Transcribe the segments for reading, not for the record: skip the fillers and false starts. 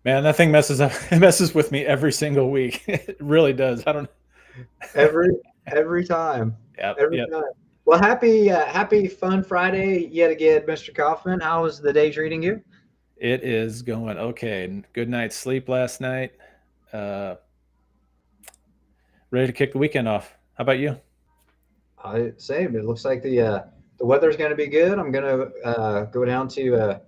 Man, that thing messes up. It messes with me every single week. It really does. I don't. Every time. Yep. Every Yep. time. Well, happy fun Friday yet again, Mr. Kaufman. How was the day treating you? It is going okay. Good night's sleep last night. Ready to kick the weekend off. How about you? Same. It looks like the weather's going to be good. I'm going to go down to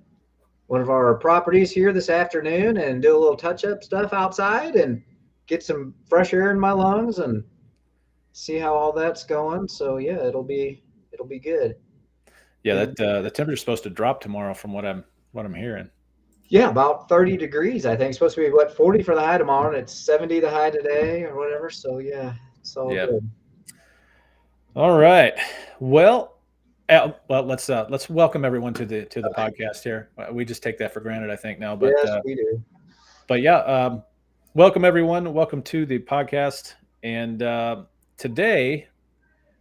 one of our properties here this afternoon and do a little touch up stuff outside and get some fresh air in my lungs and see how all that's going. So yeah, it'll be good. Yeah, And the temperature's supposed to drop tomorrow, from what I'm hearing. yeah, about 30 degrees. I think it's supposed to be what 40 for the high tomorrow, and it's 70 the high today or whatever. So yeah, it's all Yeah. good. All right. Well, let's welcome everyone to the podcast here. We just take that for granted, I think now, but Yes, we do. yeah, welcome everyone. Welcome to the podcast. And today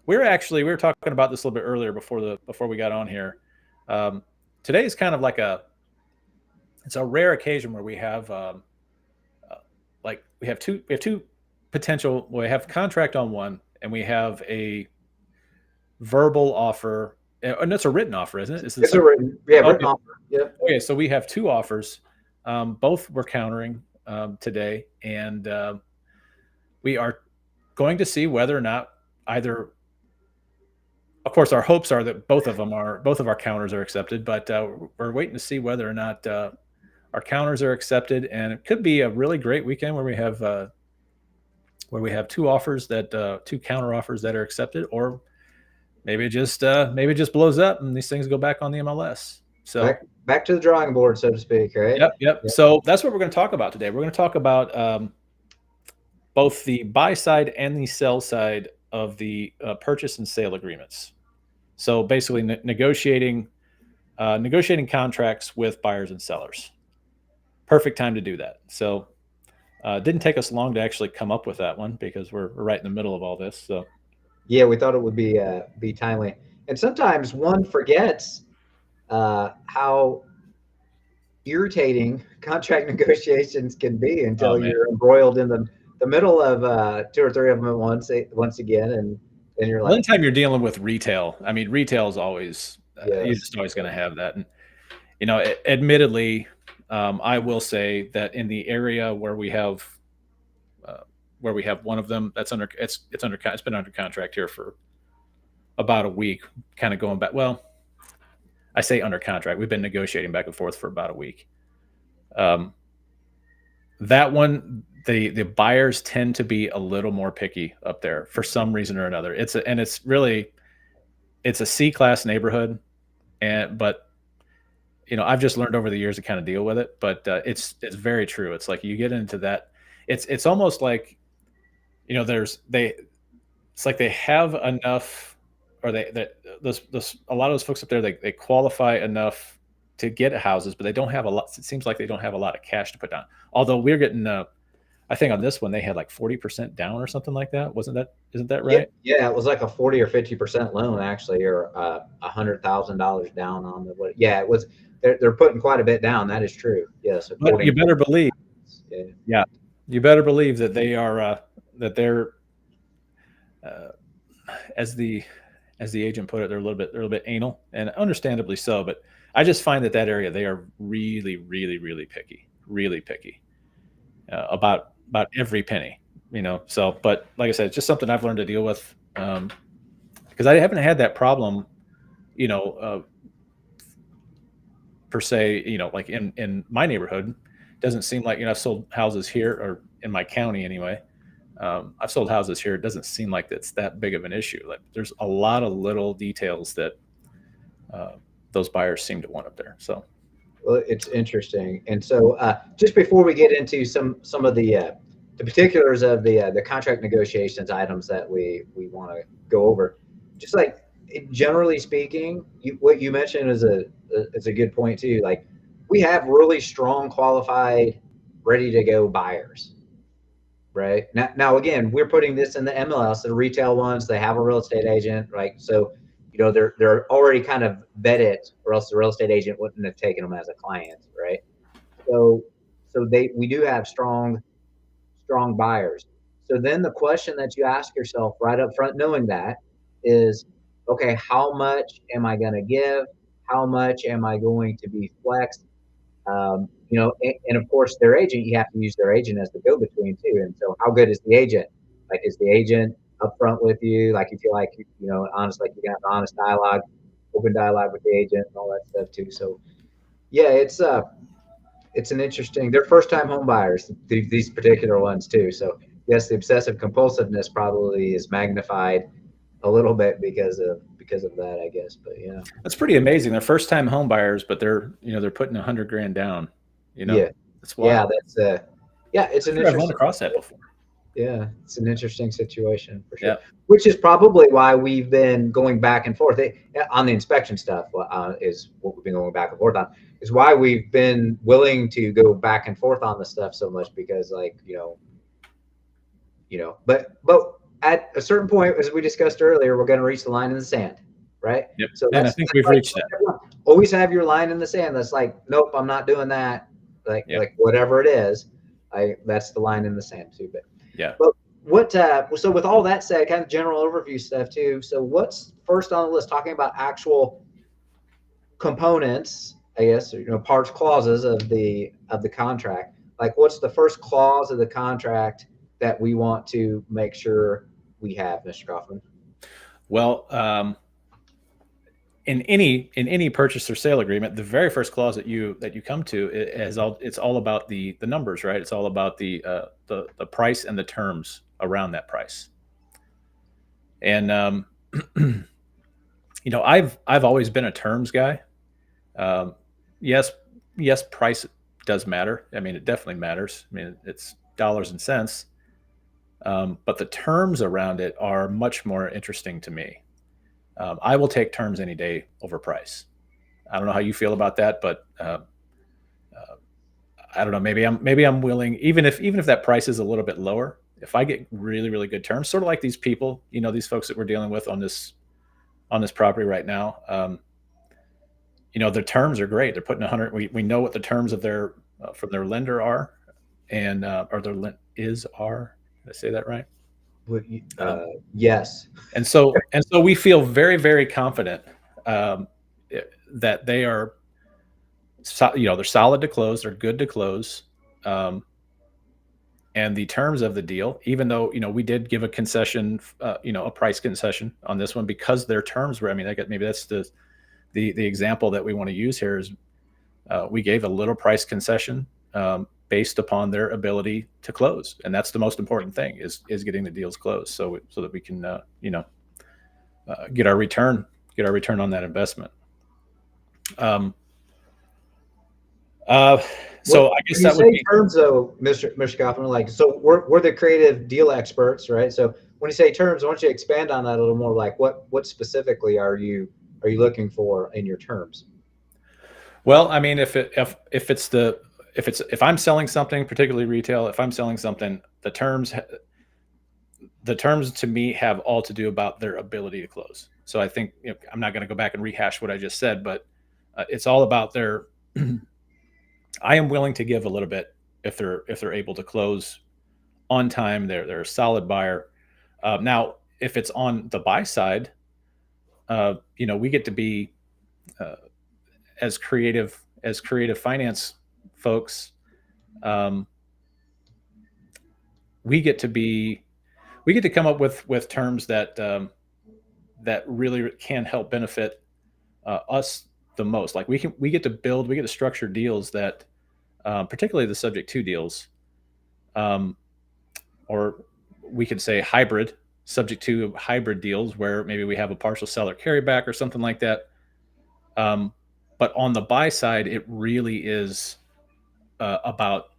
we were talking about this a little bit earlier before we got on here. Today is kind of like it's a rare occasion where we have like we have two potential. Well, we have contract on one, and we have a verbal offer, and it's a written offer, isn't it? It's a written, yeah, written Okay. offer. Yep. Okay, so we have two offers. Both we're countering today, and we are going to see whether or not either. Of course, our hopes are that both of our counters are accepted, but we're waiting to see whether or not our counters are accepted, and it could be a really great weekend where we have two offers two counter offers that are accepted, or maybe it just blows up and these things go back on the MLS. So Back to the drawing board, so to speak, right? yep. Yep. So that's what we're going to talk about today. We're going to talk about both the buy side and the sell side of the purchase and sale agreements. So basically, negotiating contracts with buyers and sellers. Perfect time to do that. So it didn't take us long to actually come up with that one because we're right in the middle of all this. So Yeah, we thought it would be timely, and sometimes one forgets how irritating contract negotiations can be oh until man, you're embroiled in the middle of two or three of them at once again, and then you're well, like, anytime you're dealing with retail, I mean, retail is always you're yes, just always going to have that. And admittedly, I will say that in the area where we have one of them that's it's been under contract here for about a week, kind of going back. Well, I say under contract. We've been negotiating back and forth for about a week. Um, that one, the buyers tend to be a little more picky up there for some reason or another. It's a C-class neighborhood, but I've just learned over the years to kind of deal with it. But it's very true. It's like you get into that. It's almost like it's like they have enough, or a lot of those folks up there, they qualify enough to get houses, but they don't have a lot. It seems like they don't have a lot of cash to put down. Although we're getting, I think on this one they had like 40% down or something like that. Isn't that right? yeah, it was like a 40 or 50% loan actually, or $100,000 down on the what? Yeah, it was. They're putting quite a bit down. That is true. Yes, But you better believe, yeah. yeah, you better believe that they are they're uh, as the agent put it, they're a little bit anal, and understandably so. But I just find that area, they are really, really, really picky about every penny. So, but like I said, it's just something I've learned to deal with because I haven't had that problem, per se. Like in my neighborhood, Doesn't seem like, I've sold houses here, or in my county anyway. I've sold houses here. It doesn't seem like it's that big of an issue. Like, there's a lot of little details that uh, those buyers seem to want up there. So Well, it's interesting. And so, just before we get into some of the particulars of the contract negotiations items that we want to go over, just like generally speaking, what you mentioned is a good point too. Like, we have really strong, qualified, ready to go buyers, right? Now again, we're putting this in the MLS, the retail ones. They have a real estate agent, right? So, they're already kind of vetted, or else the real estate agent wouldn't have taken them as a client, right? So, we do have strong buyers. So then the question that you ask yourself right up front, knowing that, is, okay, how much am I going to give? How much am I going to be flexed? And of course, their agent, you have to use their agent as the go-between too. And so, how good is the agent? Like, is the agent upfront with you? Like, you feel like, honest, like you can have honest dialogue, open dialogue with the agent, and all that stuff too. So, yeah, it's an interesting. They're first-time home buyers, these particular ones too. So, yes, the obsessive compulsiveness probably is magnified a little bit because of that, I guess. But yeah, that's pretty amazing. They're first time home buyers, but they're putting 100 grand down. You know, yeah, that's yeah. wild. Yeah, it's I'm an sure I've run interesting. across that before. Yeah, it's an interesting situation for sure. Yeah, Which is probably why we've been going back and forth on the inspection stuff. Is what we've been going back and forth on. Is why we've been willing to go back and forth on the stuff so much, because, like, but at a certain point, as we discussed earlier, we're going to reach the line in the sand, right? yep. So And I think we've like, reached that. always have your line in the sand. That's like, nope, I'm not doing that. Yep. Like whatever it is, that's the line in the sand too. Yeah. But so with all that said, kind of general overview stuff too. So what's first on the list? Talking about actual components, I guess, or, parts clauses of the contract. Like, what's the first clause of the contract that we want to make sure we have, Mr. Kaufman? Well, in any purchase or sale agreement, the very first clause that you come to it's all about the numbers, right? It's all about the price and the terms around that price. And I've always been a terms guy. Um, yes, yes, price does matter. I mean, it definitely matters. I mean, it's dollars and cents. But the terms around it are much more interesting to me. I will take terms any day over price. I don't know how you feel about that, but uh, I don't know. Maybe I'm willing, even if that price is a little bit lower. If I get really really good terms, sort of like these people, these folks that we're dealing with on this property right now. Their terms are great. They're putting 100. We know what the terms of their from their lender are, and or their are. Did I say that right? Um, Yes. and so we feel very very confident um, that they are, they're solid to close. They're good to close. Um, and the terms of the deal, even though we did give a concession, a price concession on this one because their terms were. I mean, maybe that's the example that we want to use here is we gave a little price concession based upon their ability to close, and that's the most important thing is getting the deals closed, so that we can get our return on that investment. Um, uh, so I guess When you that would say be. terms, though, Mr. Kaufman, like, so we're the creative deal experts, right? So when you say terms, I want you to expand on that a little more. Like, what specifically are you looking for in your terms? Well, I mean, if I'm selling something, particularly retail, if I'm selling something, the terms to me have all to do about their ability to close. So I think, I'm not going to go back and rehash what I just said, but it's all about their. I am willing to give a little bit if they're able to close on time. They're a solid buyer. Now, if it's on the buy side, we get to be uh, as creative finance folks. Um, we get to be we get to come up with terms that really can help benefit us the most. Like we get to structure deals that particularly the subject to deals, um, or we could say hybrid, subject to hybrid deals where maybe we have a partial seller carryback or something like that. Um, but on the buy side, it really is about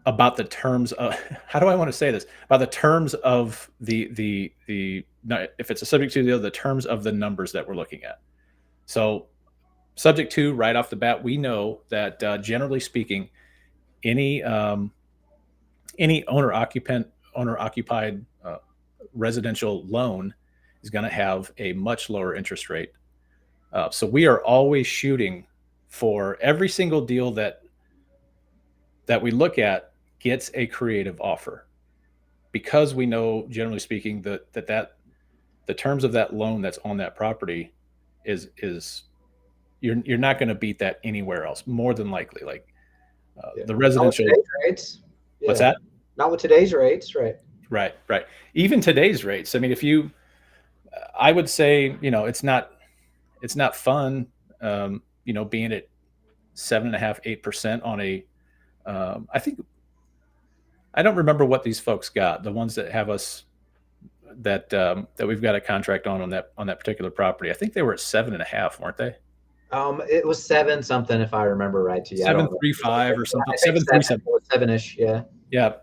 about the terms of how do I want to say this, about the terms of the if it's a subject to deal, the terms of the numbers that we're looking at. So subject to right off the bat, we know that generally speaking, any any owner occupied residential loan is going to have a much lower interest rate. So we are always shooting for every single deal that we look at gets a creative offer, because we know generally speaking that the terms of that loan that's on that property is you're not going to beat that anywhere else, more than likely. Like Yeah. the Not with residential. today's rates. What's Yeah. that? Not with today's rates, right? Right, right. Even today's rates. I mean, if you, I would say, it's not fun, being at 7.5, 8% on a. I think I don't remember what these folks got. The ones that have us that we've got a contract on that particular property. I think they were at 7.5, weren't they? It was seven something if I remember right. To you, I don't Seven know. three five or something. I think Seven three seven. seven. It was seven-ish. Yeah. Yeah.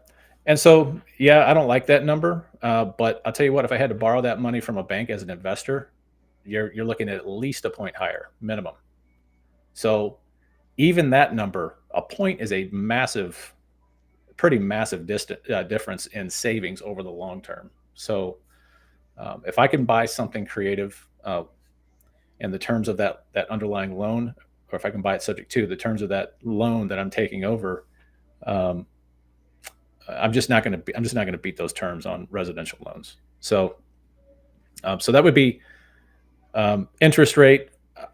And so, yeah, I don't like that number. But I'll tell you what, if I had to borrow that money from a bank as an investor, you're looking at least a point higher minimum. So even that number, a point is a massive, pretty massive difference in savings over the long term. So if I can buy something creative in the terms of that underlying loan, or if I can buy it subject to the terms of that loan that I'm taking over, um, I'm just not going to beat those terms on residential loans. So so that would be interest rate,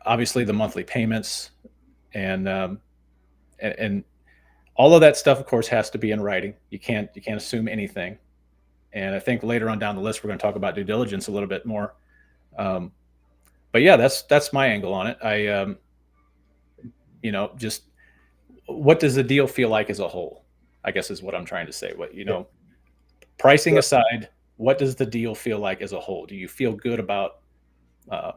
obviously the monthly payments, and, and all of that stuff, of course, has to be in writing. You can't assume anything. And I think later on down the list, we're going to talk about due diligence a little bit more. Um, but yeah, that's my angle on it. Just what does the deal feel like as a whole? I guess is what I'm trying to say. Pricing aside, what does the deal feel like as a whole? Do you feel good uh,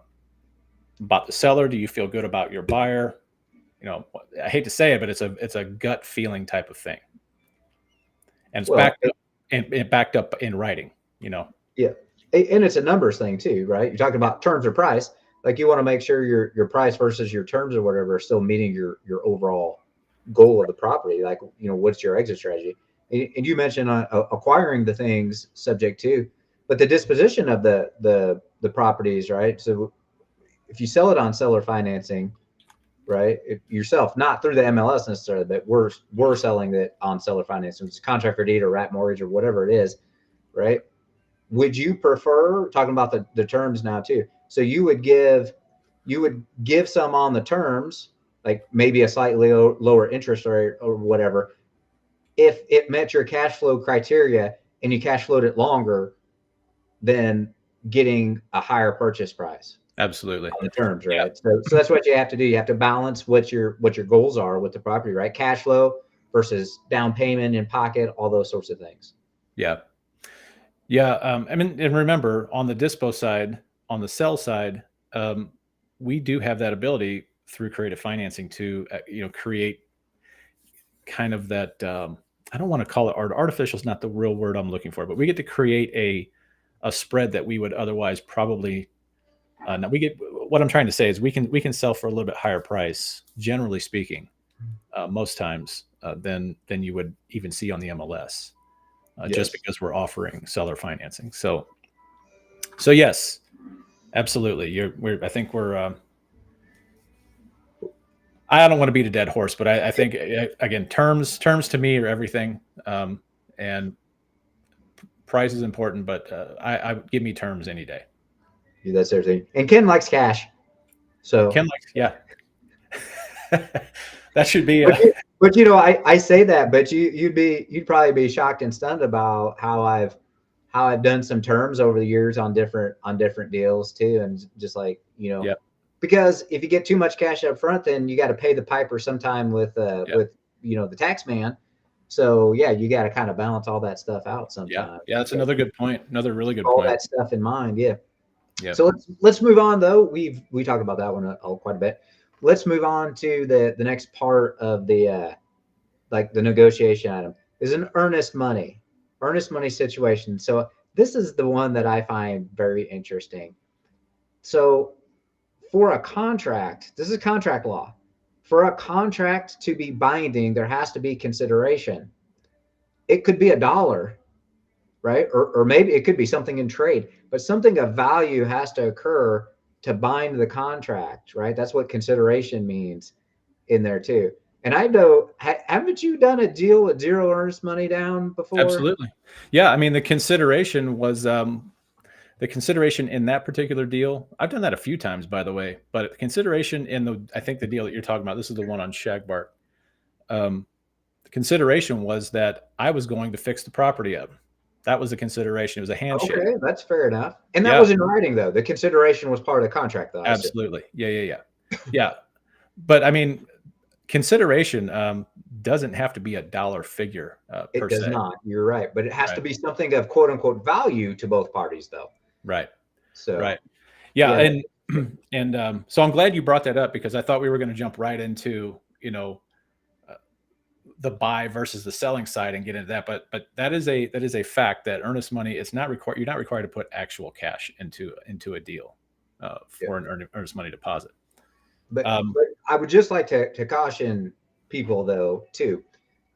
about the seller? Do you feel good about your buyer? I hate to say it, but it's a gut feeling type of thing, and it's Well, backed up in writing. yeah, and it's a numbers thing too, right? You're talking about terms or price. Like you want to make sure your price versus your terms or whatever are still meeting your overall goal of the property. Like what's your exit strategy? And you mentioned acquiring the things subject to, but the disposition of the properties, right? So if you sell it on seller financing, right, yourself, not through the MLS necessarily, but we're selling it on seller financing, it's contract or deed or wrap mortgage or whatever it is, right? Would you prefer, talking about the terms now too, so you would give some on the terms, like maybe a slightly lower interest rate or whatever, if it met your cash flow criteria and you cash flowed it longer than getting a higher purchase price Absolutely. on the terms, Yeah. right? So that's what you have to do. You have to balance what your goals are with the property, right? Cash flow versus down payment in pocket, all those sorts of things. Yeah. Yeah. I mean, and remember, on the dispo side, on the sell side, we do have that ability through creative financing to create kind of that. I don't want to call it artificial is not the real word I'm looking for, but we get to create a spread that we would otherwise probably. Now we get what I'm trying to say is we can sell for a little bit higher price, generally speaking, most times than you would even see on the MLS, just Yes. because we're offering seller financing. So yes, absolutely. I think we're. I don't want to beat a dead horse, but I think again, terms to me are everything, and price is important. But I give me terms any day. Yeah, that's everything. And Ken likes cash, so. Ken likes, yeah. That should be But I say that, but you'd probably be shocked and stunned about how I've done some terms over the years on different deals too, and just like yeah. because if you get too much cash up front, then you got to pay the piper sometime Yeah. with the tax man. So yeah, you got to kind of balance all that stuff out Yeah. sometimes. Yeah. That's another good point. Another really good All point. that stuff in mind. Yeah. Yeah. So let's move on though. We talked about that one quite a bit. Let's move on to the next part of the like the negotiation item is an earnest money situation. So this is the one that I find very interesting. So for a contract, this is contract law. For a contract to be binding, there has to be consideration. It could be a dollar, right? Or maybe it could be something in trade, but something of value has to occur to bind the contract, right? That's what consideration means in there too. And I know, haven't you done a deal with zero earnest money down before? Absolutely. Yeah. I mean, the consideration in that particular deal. I've done that a few times, by the way, but the consideration in I think the deal that you're talking about, this is the one on Shagbart. Um, the consideration was that I was going to fix the property up. That was the consideration. It was a handshake. Okay, that's fair enough. And that Yeah, was in writing though. The consideration was part of the contract though, I assume. absolutely. Yeah. But I mean, consideration doesn't have to be a dollar figure It per does se. not. You're right. But it has to Right. be something of quote unquote value to both parties though. Right. So Right. Yeah. yeah, And so I'm glad you brought that up because I thought we were going to jump right into, uh, the buy versus the selling side and get into that. But that is a fact that earnest money is not required. You're not required to put actual cash into a deal yeah. for an earnest money deposit. But Um, I would just like to caution people though too.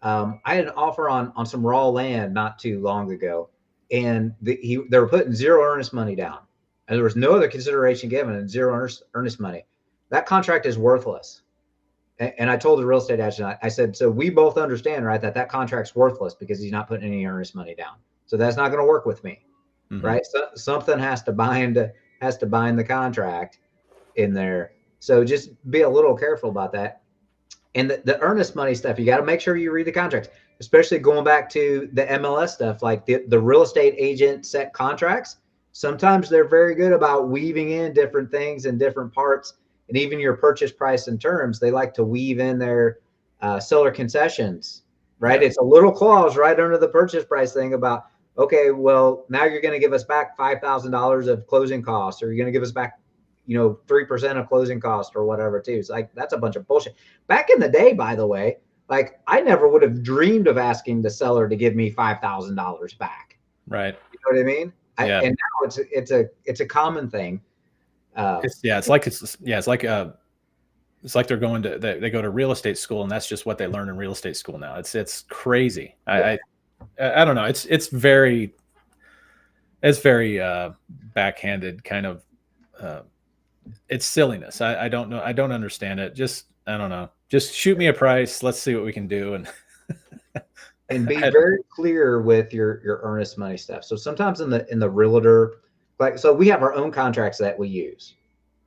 I had an offer on some raw land not too long ago, and they were putting zero earnest money down, and there was no other consideration given, and zero earnest money. That contract is worthless. And I told the real estate agent, I said, so we both understand, right, that contract's worthless because he's not putting any earnest money down. So that's not going to work with me, mhm. right? So something has to bind the contract in there. So just be a little careful about that. And the earnest money stuff, you got to make sure you read the contracts, especially going back to the MLS stuff, like the real estate agent set contracts. Sometimes they're very good about weaving in different things and different parts, and even your purchase price and terms. They like to weave in their seller concessions, right? Yeah. It's a little clause right under the purchase price thing about, okay, well, now you're going to give us back $5,000 of closing costs, or you're going to give us back 3% of closing cost or whatever too. It's like that's a bunch of bullshit. Back in the day, by the way, like I never would have dreamed of asking the seller to give me $5,000 back. Right. You know what I mean? Yeah. And now it's a common thing. It's like they're going to they go to real estate school and that's just what they learn in real estate school now. It's crazy. Yeah. I don't know. It's very backhanded kind of. Uh, it's silliness. I don't know. I don't understand it. Just I don't know. Just shoot me a price. Let's see what we can do. And be I, very clear with your earnest money stuff. So sometimes in the realtor, like so we have our own contracts that we use,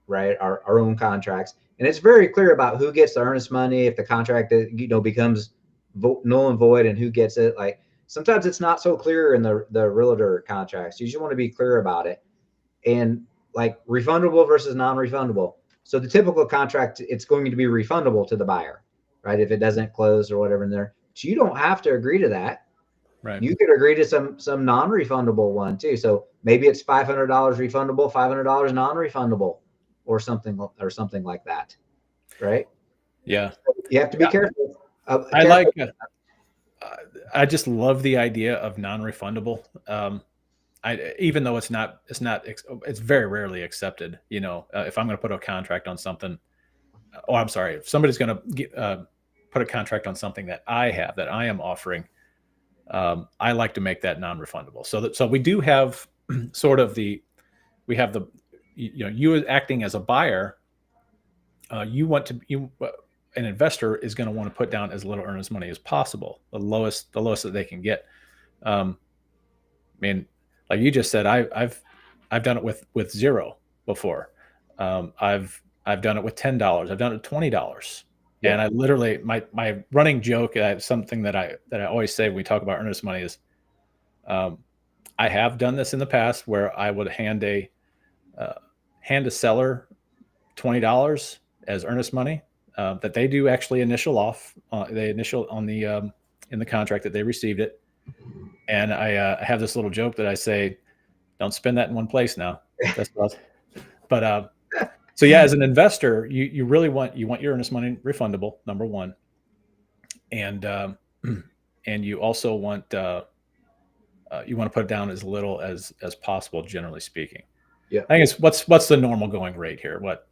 right? Our own contracts. And it's very clear about who gets the earnest money, if the contract becomes null and void, and who gets it. Like sometimes it's not so clear in the realtor contracts. You just want to be clear about it. And like refundable versus non-refundable. So the typical contract, it's going to be refundable to the buyer, right? If it doesn't close or whatever in there. So you don't have to agree to that. right. You could agree to some non-refundable one too. So maybe it's $500 refundable, $500 non-refundable, or something like that, right? Yeah. So you have to be Yeah. careful. I Careful. like. I just love the idea of non-refundable. Even though it's very rarely accepted. If I'm going to put a contract on something, I'm sorry, if somebody's going to put a contract on something that I am offering, I like to make that non-refundable. So we do have sort of we have you acting as a buyer, an investor is going to want to put down as little earnest money as possible, the lowest that they can get. I mean, like you just said, I've done it with zero before. I've done it with $10. I've done it with $20. Yeah. And I literally my running joke, something that I always say when we talk about earnest money is, I have done this in the past where I would hand a seller $20 as earnest money that they do actually initial off. They initial on the in the contract that they received it. And I have this little joke that I say, "Don't spend that in one place now." That's what. But so yeah, as an investor, you really want your earnest money refundable, number one, and and you also want you want to put it down as little as possible, generally speaking. Yeah. I think it's what's the normal going rate here? What,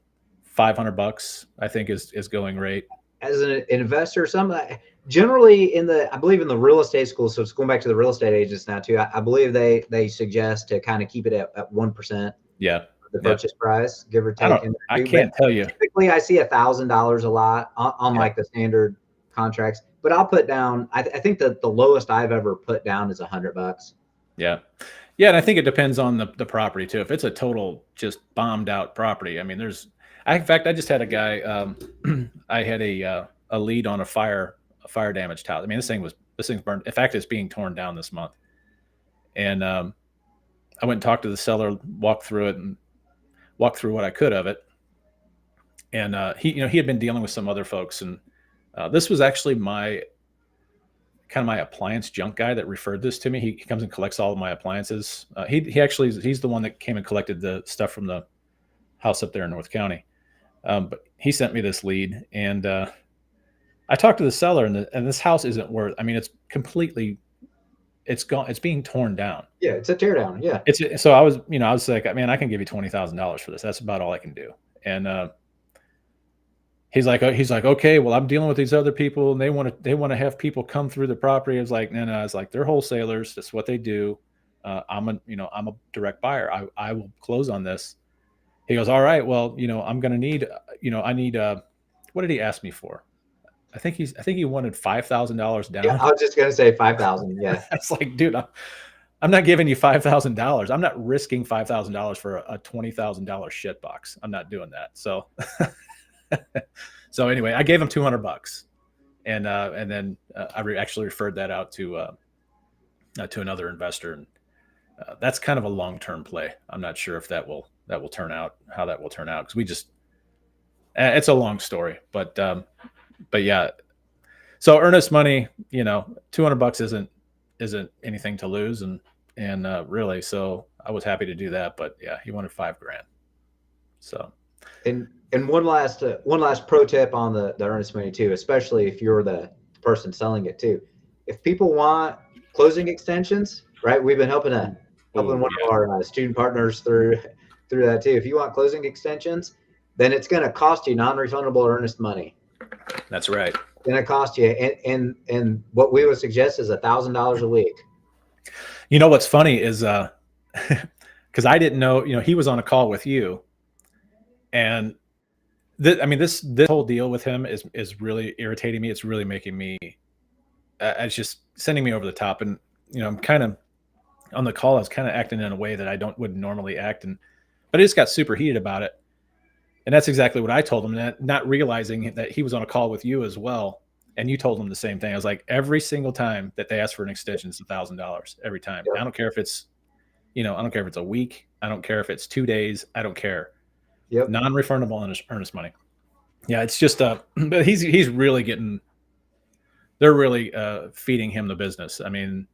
$500? I think is going rate. As an investor, generally I believe in the real estate school. So it's going back to the real estate agents now too. I believe they suggest to kind of keep it at 1%. Yeah. The purchase price, give or take. I can't tell you. Typically, I see $1,000 a lot on Yeah. like the standard contracts, but I'll put down. I think that the lowest I've ever put down is $100. Yeah. Yeah, and I think it depends on the property too. If it's a total just bombed out property, I mean, in fact, I just had a guy. I had a lead on a fire damaged house. I mean, this thing's burned. In fact, it's being torn down this month. And I went and talked to the seller, walked through it, and walked through what I could of it. And he had been dealing with some other folks, and this was actually my appliance junk guy that referred this to me. He comes and collects all of my appliances. He's the one that came and collected the stuff from the house up there in North County. But he sent me this lead, and I talked to the seller, and this house isn't worth. I mean, it's gone. It's being torn down. Yeah, it's a tear down. Yeah. So I was like, man, I can give you $20,000 for this. That's about all I can do. And he's like, okay, well, I'm dealing with these other people, and they want to have people come through the property. I was like, no, it's like they're wholesalers. That's what they do. I'm a direct buyer. I will close on this. He goes, all right, well, I'm going to need, I need, what did he ask me for? I think he wanted $5,000 down. Yeah, I was just going to say 5,000. Yeah. It's like, dude, I'm not giving you $5,000. I'm not risking $5,000 for a $20,000 shit box. I'm not doing that. So, so anyway, I gave him $200, and then I actually referred that out to another investor, and that's kind of a long-term play. I'm not sure if that will turn out, how that will turn out, because it's a long story, but yeah. So earnest money, $200 isn't anything to lose, and really, so I was happy to do that. But yeah, he wanted $5,000. So, and one last pro tip on the earnest money too, especially if you're the person selling it too. If people want closing extensions, right? We've been helping one of our student partners through that too. If you want closing extensions, then it's going to cost you non-refundable earnest money. That's right. It's going to cost you, and what we would suggest is $1,000 a week. What's funny is because I didn't know, he was on a call with you, and this whole deal with him is really irritating me. It's really making me, it's just sending me over the top, and I'm kind of on the call. I was kind of acting in a way that I wouldn't normally act, but I just got super heated about it. And that's exactly what I told him, not realizing that he was on a call with you as well. And you told him the same thing. I was like, every single time that they ask for an extension, it's $1,000 every time. Yep. I don't care if it's, I don't care if it's a week. I don't care if it's 2 days. I don't care. Yep. Non-refundable earnest money. Yeah, it's just but he's really getting. They're really feeding him the business. I mean,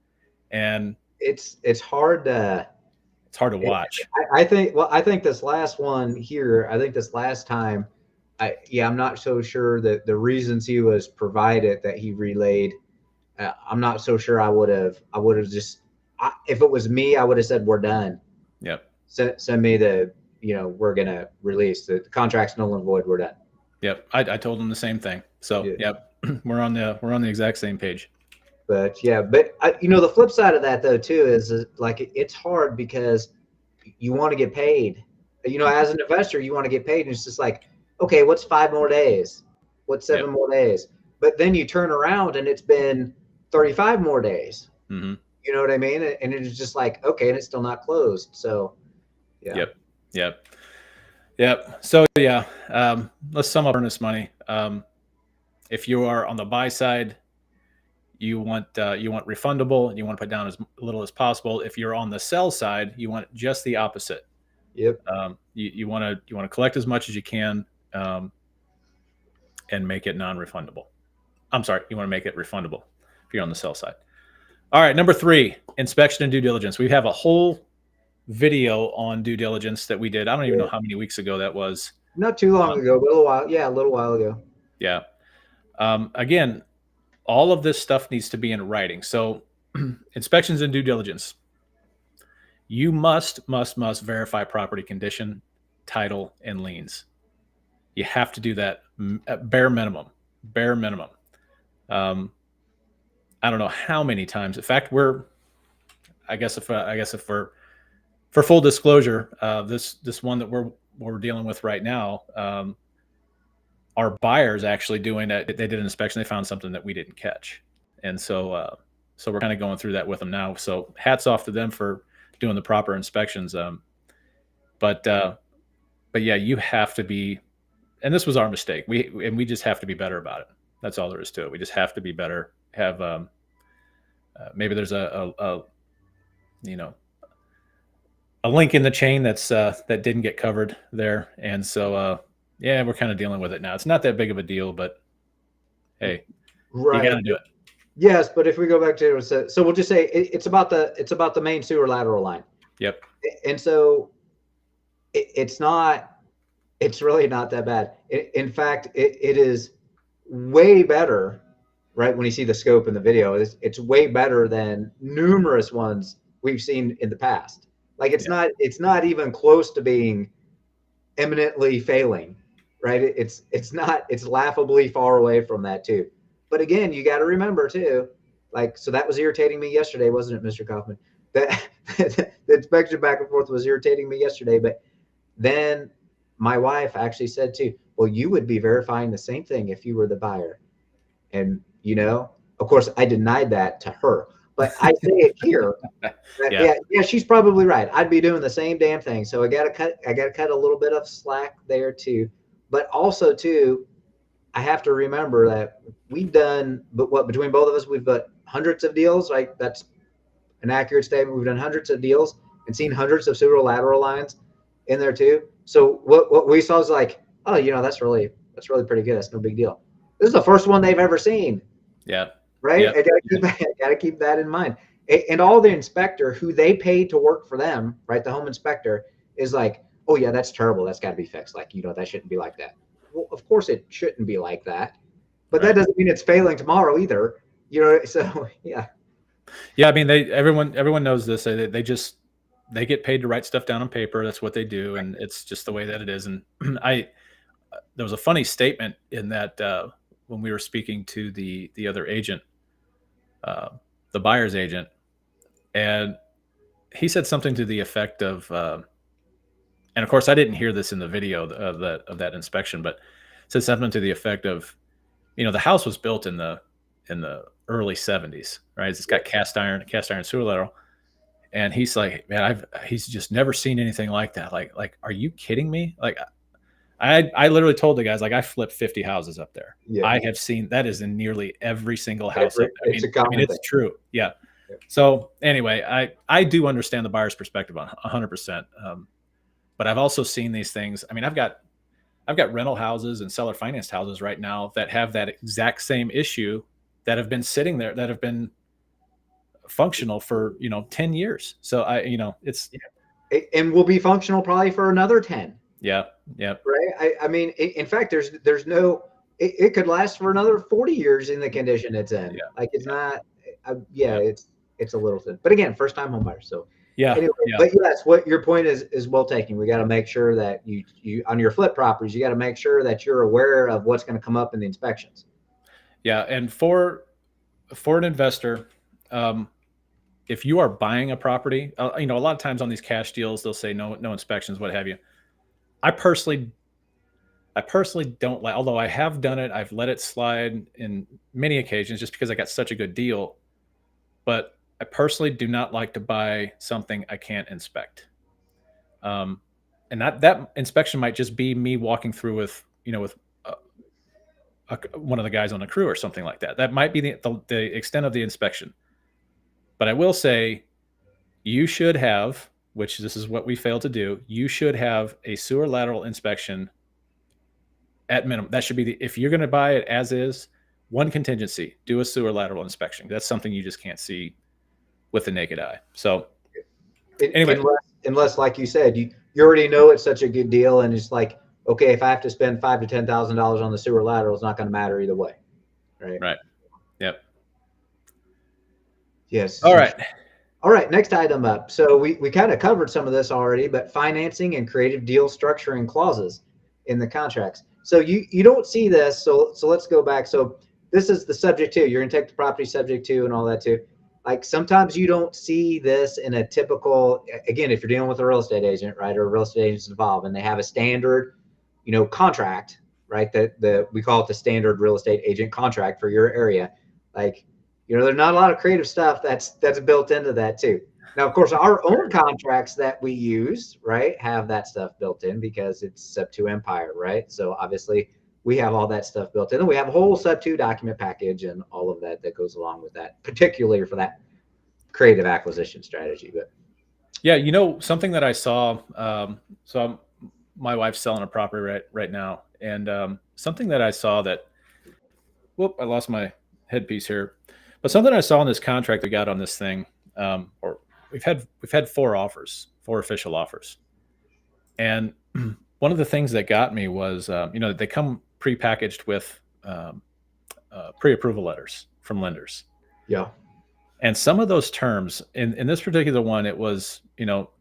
and it's hard to. It's hard to watch. I think this last one here, this last time, I'm not so sure that the reasons he was provided that he relayed, I'm not so sure I would have just, if it was me, I would have said, we're done. Yep. Send me we're going to release the contract's null and void. We're done. Yep. I told him the same thing. So yep, we're on the exact same page. But yeah, the flip side of that though too is like it's hard because you want to get paid. As an investor, you want to get paid, and it's just like, okay, what's 5 more days? What's 7 more days? But then you turn around and it's been 35 more days. Mm-hmm. You know what I mean? And it's just like, okay, and it's still not closed. So yeah. Yep. So yeah, let's sum up earnest money. If you are on the buy side, you want refundable, and you want to put down as little as possible. If you're on the sell side, you want just the opposite. Yep. You want to collect as much as you can, um, and make it non-refundable. I'm sorry, you want to make it refundable if you're on the sell side. All right, number 3, inspection and due diligence. We have a whole video on due diligence that we did. I don't even know Yeah. how many weeks ago that was. Not too long ago, but a little while. Yeah, a little while ago. Yeah. Again, all of this stuff needs to be in writing. So, inspections and due diligence. You must verify property condition, title, and liens. You have to do that at bare minimum. Bare minimum. Um, I don't know how many times. In fact, I guess if we're for full disclosure, this one that we're dealing with right now, our buyers actually doing that. They did an inspection. They found something that we didn't catch, and so we're kind of going through that with them now. So hats off to them for doing the proper inspections. But yeah, you have to be, and this was our mistake. We just have to be better about it. That's all there is to it. We just have to be better. Have maybe there's a you know a link in the chain that didn't get covered there, and so yeah, we're kind of dealing with it now. It's not that big of a deal, but hey, you got Right. to do it. Yes, but if we go back to so we'll just say it's about the main sewer lateral line, Yep. and so it's not it's really not that bad. In fact, it is way better, right? When you see the scope in the video, it's way better than numerous ones we've seen in the past. Like Yeah. it's not even close to being eminently failing, right? It's not it's laughably far away from that too. But again, you got to remember too, like so that was irritating me yesterday, wasn't it, Mr. Kaufman? That the inspection back and forth was irritating me yesterday, but then my wife actually said too, well, you would be verifying the same thing if you were the buyer. And, of course, I denied that to her, but I say it here. Yeah. Yeah, yeah, she's probably right. I'd be doing the same damn thing. So I gotta cut a little bit of slack there too. But also too, I have to remember that we've done, but what between both of us, we've got hundreds of deals. Like that's an accurate statement. We've done hundreds of deals and seen hundreds of pseudo lateral lines in there too. So what we saw is like, oh, that's really pretty good. That's no big deal. This is the first one they've ever seen, Yeah. right? Yeah. I gotta keep that in mind. And all the inspector who they paid to work for them, right? The home inspector is like, oh yeah, that's terrible. That's got to be fixed. Like that shouldn't be like that. Well, of course it shouldn't be like that, but that Right. doesn't mean it's failing tomorrow either. So yeah, Yeah. I mean, everyone knows this. They get paid to write stuff down on paper. That's what they do, and it's just the way that it is. And I there was a funny statement in that when we were speaking to the other agent, uh, the buyer's agent, and he said something to the effect of, and of course I didn't hear this in the video of that inspection, but said something to the effect of, the house was built in the early '70s, right? It's got cast iron sewer lateral, and he's like, man, he's just never seen anything like that. Like, are you kidding me? Like, I literally told the guys, like, I flipped 50 houses up there. yeah, I have seen that is in nearly every single house up there. it's a I mean, common it's thing. true. Yeah. Yeah. So anyway, I do understand the buyer's perspective on 100%. But I've also seen these things. I mean, I've got rental houses and seller financed houses right now that have that exact same issue that have been sitting there, that have been functional for, 10 years. So it's, And will be functional probably for another 10, yeah, yeah, right? I mean, in fact, there's no, it could last for another 40 years in the condition it's in. yeah, Like it's yeah, not, yeah, yeah, it's a little thin. But again, first time home buyer. So yeah, anyway, yeah, but yes, what your point is well taken. We got to make sure that you on your flip properties, you got to make sure that you're aware of what's going to come up in the inspections. yeah. And for an investor, um, if you are buying a property, a lot of times on these cash deals, they'll say no inspections, what have you. I personally I personally don't like, although I have done it, I've let it slide in many occasions just because I got such a good deal. But I personally do not like to buy something I can't inspect. Um, and that inspection might just be me walking through with, with uh, one of the guys on the crew or something like that. That might be the extent of the inspection. But I will say you should have which this is what we failed to do, you should have a sewer lateral inspection at minimum. That should be if you're going to buy it as is, one contingency, do a sewer lateral inspection. That's something you just can't see with the naked eye. So anyway, unless like you said, you already know it's such a good deal, and it's like, okay, if I have to spend $5,000 to $10,000 on the sewer lateral, it's not going to matter either way, right? Right. Yep. Yes. All right. All right, next item up. So we kind of covered some of this already, but financing and creative deal structuring clauses in the contracts. So you don't see this. So let's go back. So this is the subject to. You're going to take the property subject to and all that too. Like sometimes you don't see this in a typical, again, if you're dealing with a real estate agent, right, or a real estate agent's involved, and they have a standard, contract, right, that we call it the standard real estate agent contract for your area. Like, there's not a lot of creative stuff that's built into that too. Now, of course, our own contracts that we use, right, have that stuff built in because it's Sub 2 Empire, right? So obviously we have all that stuff built in. And we have a whole Sub 2 document package and all of that goes along with that, particularly for that creative acquisition strategy. But yeah, something that I saw, my wife's selling a property right now. And something that I saw that, I lost my headpiece here. But something I saw in this contract we got on this thing, or we've had four official offers, and one of the things that got me was, they come prepackaged with pre-approval letters from lenders. Yeah. And some of those terms in this particular one, it was,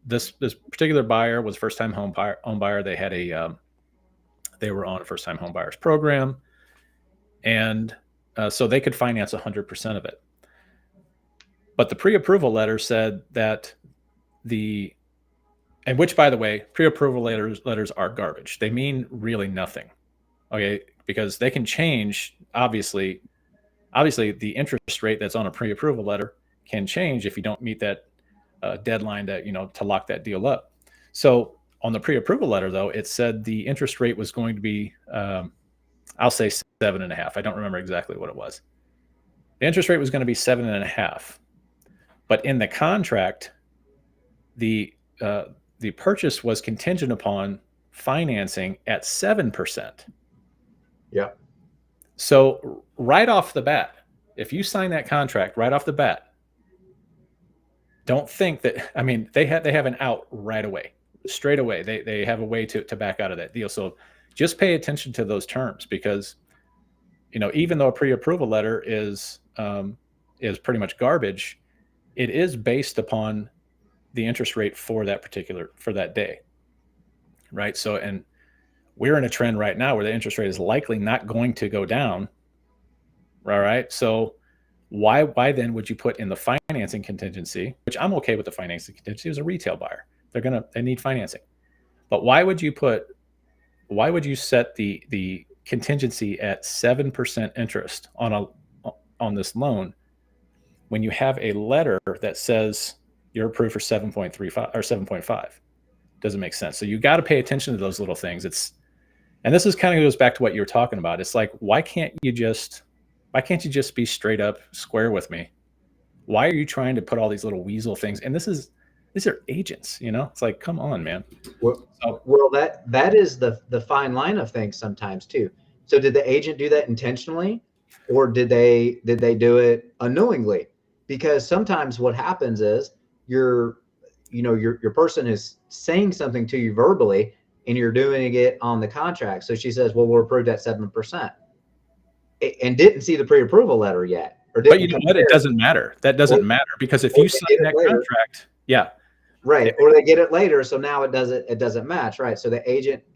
this particular buyer was first-time home buyer. They had they were on a first-time home buyers program, and so they could finance 100% of it. But the pre-approval letter said that and which, by the way, pre-approval letters are garbage. They mean really nothing. Okay, because they can change. Obviously, the interest rate that's on a pre-approval letter can change if you don't meet that deadline to lock that deal up. So on the pre-approval letter, though, it said the interest rate was going to be, I'll say 7.5. I don't remember exactly what it was. The interest rate was going to be 7.5, but in the contract, the purchase was contingent upon financing at 7%. Yeah. So right off the bat, if you sign that contract right off the bat, don't think that, they have an out right away, straight away. They have a way to back out of that deal. So just pay attention to those terms, because, even though a pre-approval letter is pretty much garbage, it is based upon the interest rate for that day. Right. So, and we're in a trend right now where the interest rate is likely not going to go down. All right. So why then would you put in the financing contingency, which I'm okay with the financing contingency as a retail buyer? They need financing. But why would you set the contingency at 7% interest on this loan when you have a letter that says you're approved for 7.35 or 7.5? Doesn't make sense. So you got to pay attention to those little things. And this is kind of goes back to what you were talking about. It's like, why can't you just be straight up square with me? Why are you trying to put all these little weasel things? And these are agents, it's like, come on, man. Well, that is the fine line of things sometimes too. So did the agent do that intentionally, or did they do it unknowingly? Because sometimes what happens is your person is saying something to you verbally and you're doing it on the contract. So she says, well, we're approved at 7%, and didn't see the pre-approval letter yet. But you know what? It doesn't matter. That doesn't matter, because if you sign that contract, yeah. Right. Or they get it later. So now it doesn't match. Right. So the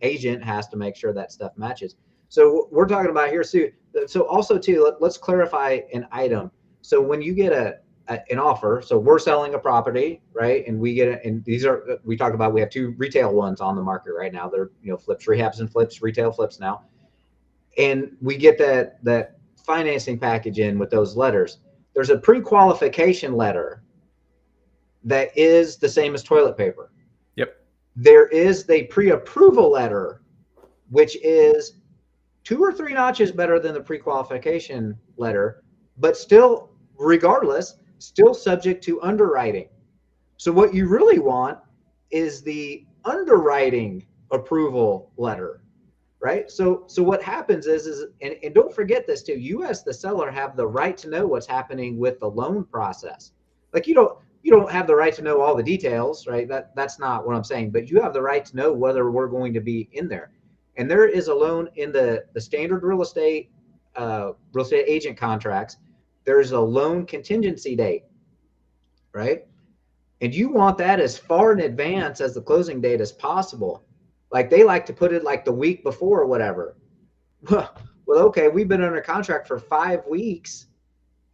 agent has to make sure that stuff matches. So we're talking about here, Sue. So also too, let's clarify an item. So when you get an offer, so we're selling a property, right? And we get it. And we talked about, we have two retail ones on the market right now. They're, flips, rehabs and flips, retail flips now. And we get that financing package in with those letters. There's a pre-qualification letter that is the same as toilet paper. Yep. There is the pre-approval letter, which is 2 or 3 notches better than the pre-qualification letter, but still, regardless, still subject to underwriting. So what you really want is the underwriting approval letter, right? So what happens is and don't forget this too. You as the seller have the right to know what's happening with the loan process. Like you don't have the right to know all the details, right? That's not what I'm saying, but you have the right to know whether we're going to be in there. And there is a loan in the standard real estate agent contracts. There's a loan contingency date, right? And you want that as far in advance as the closing date as possible. Like they like to put it like the week before or whatever. Well, okay, we've been under contract for 5 weeks,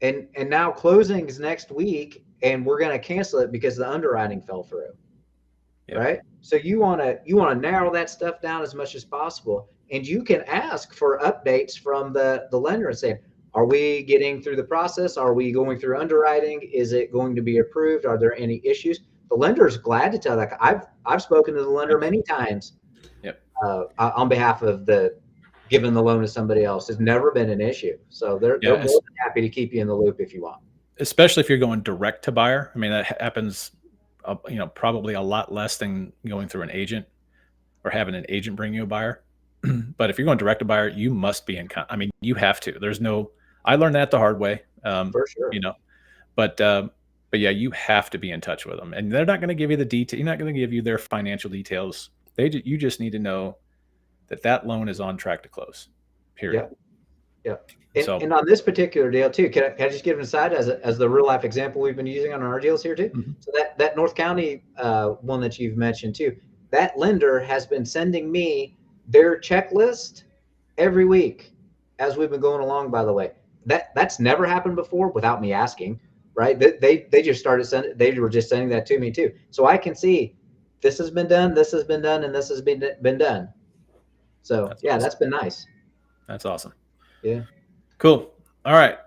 and now closing is next week, and we're going to cancel it because the underwriting fell through. Yep. Right? So you want to narrow that stuff down as much as possible, and you can ask for updates from the lender and say, are we getting through the process? Are we going through underwriting? Is it going to be approved? Are there any issues? The lender is glad to tell that. I've spoken to the lender many times. Yep. On behalf of giving the loan to somebody else. It's never been an issue. So they're more than happy to keep you in the loop if you want. Especially if you're going direct to buyer. I mean, that happens, probably a lot less than going through an agent or having an agent bring you a buyer. But if you're going direct to buyer, you must be you have to. I learned that the hard way. For sure. But yeah, you have to be in touch with them, and they're not going to give you the detail. You're not going to give you their financial details. You just need to know that loan is on track to close. Period. Yeah. And on this particular deal too, can I just give an aside as the real life example we've been using on our deals here too? Mm-hmm. So that North County one that you've mentioned too, that lender has been sending me their checklist every week as we've been going along, by the way. That's never happened before without me asking, right? They just started sending, they were just sending that to me too. So I can see this has been done, and this has been done. So that's awesome. That's been nice. That's awesome. Yeah. Cool. All right.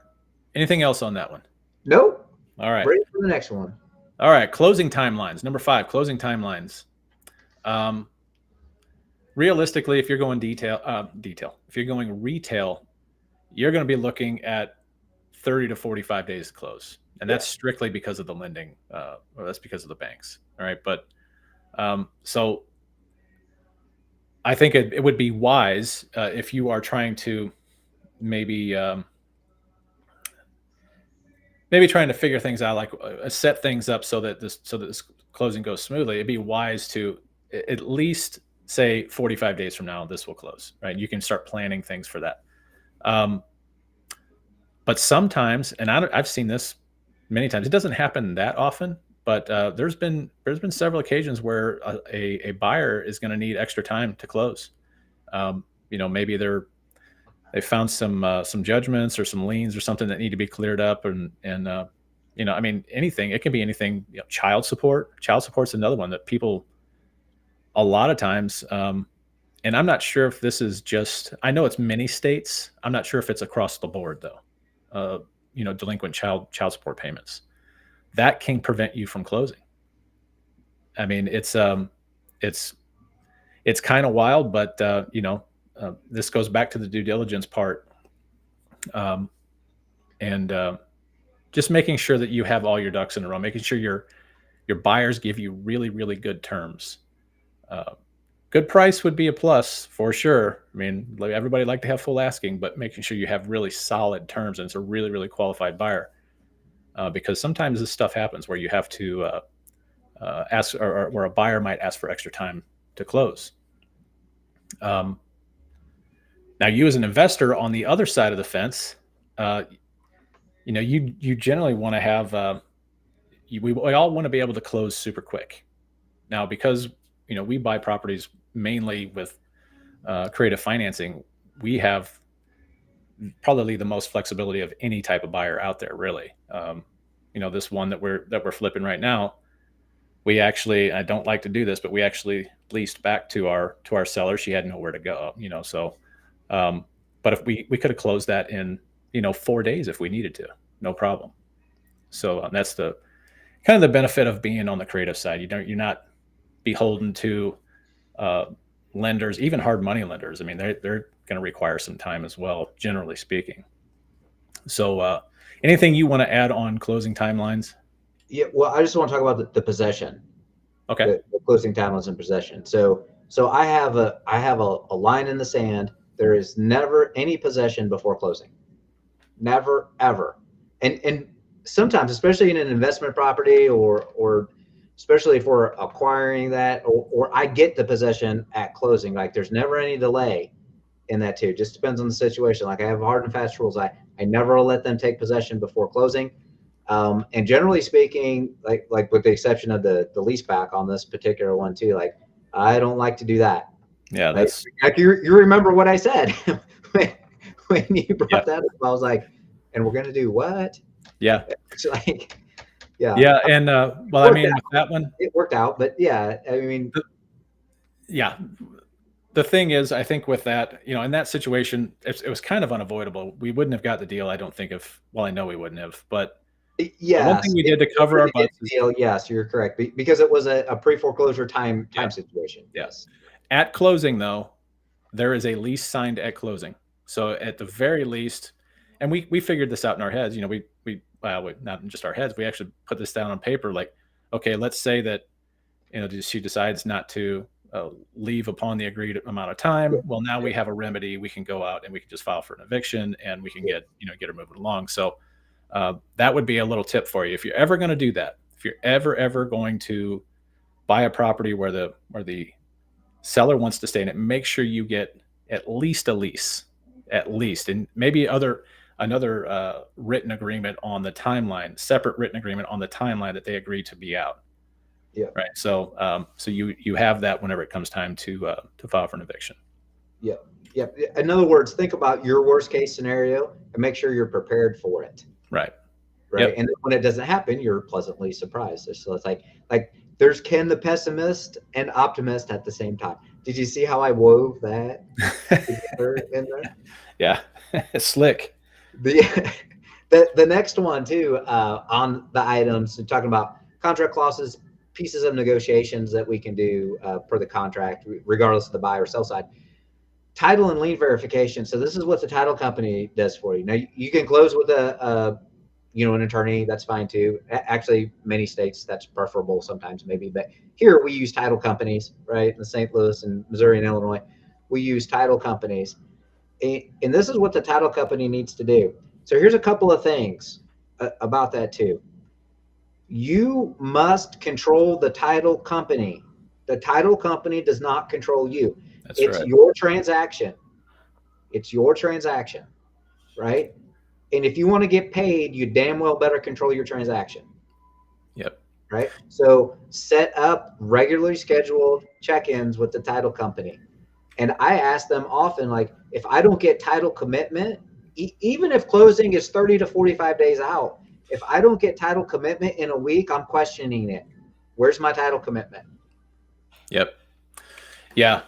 Anything else on that one? Nope. All right. Ready for the next one. All right. Closing timelines. Number 5, closing timelines. Realistically, if you're going if you're going retail, you're going to be looking at 30 to 45 days to close. And that's strictly because of the lending, or that's because of the banks. All right. But so I think it would be wise if you are trying to maybe trying to figure things out, like set things up so that this closing goes smoothly. It'd be wise to at least say 45 days from now, this will close, right? You can start planning things for that. But sometimes, and I've seen this many times, it doesn't happen that often, but there's been several occasions where a buyer is going to need extra time to close. Maybe they found some judgments or some liens or something that need to be cleared up, and anything. It can be anything. Child support's another one that people a lot of times. And I'm not sure if this is just. I know it's many states. I'm not sure if it's across the board though. Delinquent child support payments that can prevent you from closing. I mean, it's kind of wild, but this goes back to the due diligence part, and just making sure that you have all your ducks in a row, making sure your buyers give you really, really good terms. Good price would be a plus for sure. I mean, everybody like to have full asking, but making sure you have really solid terms and it's a really, really qualified buyer, because sometimes this stuff happens where you have to ask, or where a buyer might ask for extra time to close. Now, you as an investor on the other side of the fence, you generally want to have, we all want to be able to close super quick. Now, because we buy properties mainly with creative financing, we have probably the most flexibility of any type of buyer out there, really. This one that we're flipping right now, we actually, I don't like to do this, but we actually leased back to our seller. She had nowhere to go, so. But if we could have closed that in 4 days if we needed to, no problem. So that's the kind of the benefit of being on the creative side. You're not beholden to lenders, even hard money lenders. I mean, they're going to require some time as well, generally speaking. So anything you want to add on closing timelines? Yeah, well, I just want to talk about the possession. Okay. the closing timelines and possession. So I have a line in the sand. There is never any possession before closing. Never ever. And sometimes, especially in an investment property, or especially if we're acquiring that, or I get the possession at closing, like there's never any delay in that too. Just depends on the situation. Like I have hard and fast rules. I never let them take possession before closing. And generally speaking, like with the exception of the lease back on this particular one too, like I don't like to do that. Yeah, Like, that's like you remember what I said when, when you yeah. brought that up. I was like, and we're gonna do what? Yeah. It's like, yeah, Yeah, and it well, I worked mean, out. with that one, It worked out, but yeah, I mean, yeah. The thing is, I think with that, in that situation, it was kind of unavoidable. We wouldn't have got the deal, I don't think, if well, I know we wouldn't have, but the one thing yes, we if did to we cover were our to get butts the is deal, yes, you're correct, because it was a pre-foreclosure time yeah, situation. yeah. Yes. At closing, though, there is a lease signed at closing. So at the very least, and we figured this out in our heads. Not in just our heads. We actually put this down on paper. Like, okay, let's say that she decides not to leave upon the agreed amount of Yeah, time. Well, now yeah, we have a remedy. We can go out and we can just file for an eviction, and we can yeah, get her moving along. So that would be a little tip for you if you're ever going to do that. If you're ever going to buy a property where the seller wants to stay in it, make sure you get at least a lease, at least, and maybe another written agreement on the timeline, separate written agreement on the timeline that they agree to be out. yeah, Right. So you have that whenever it comes time to file for an eviction. yeah, yeah. In other words, think about your worst case scenario and make sure you're prepared for it. Right. Right. Yep. And then when it doesn't happen, you're pleasantly surprised. So it's like there's Ken the pessimist and optimist at the same time. Did you see how I wove that together in there? Yeah. Slick. The the next one too, on the items, talking about contract clauses, pieces of negotiations that we can do per the contract, regardless of the buy or sell side. Title and lien verification. So this is what the title company does for you. Now you can close with an attorney. That's fine too. Actually, many states that's preferable sometimes, maybe. But here we use title companies, right? In St. Louis and Missouri and Illinois, we use title companies, and this is what the title company needs to do. So here's a couple of things about that too. You must control the title company. The title company does not control you. That's It's right. your transaction. It's your transaction, right? And if you want to get paid, you damn well better control your transaction, Yep. right? So set up regularly scheduled check-ins with the title company. And I ask them often, like, if I don't get title commitment, even if closing is 30 to 45 days out, if I don't get title commitment in a week, I'm questioning it. Where's my title commitment? Yep. Yeah.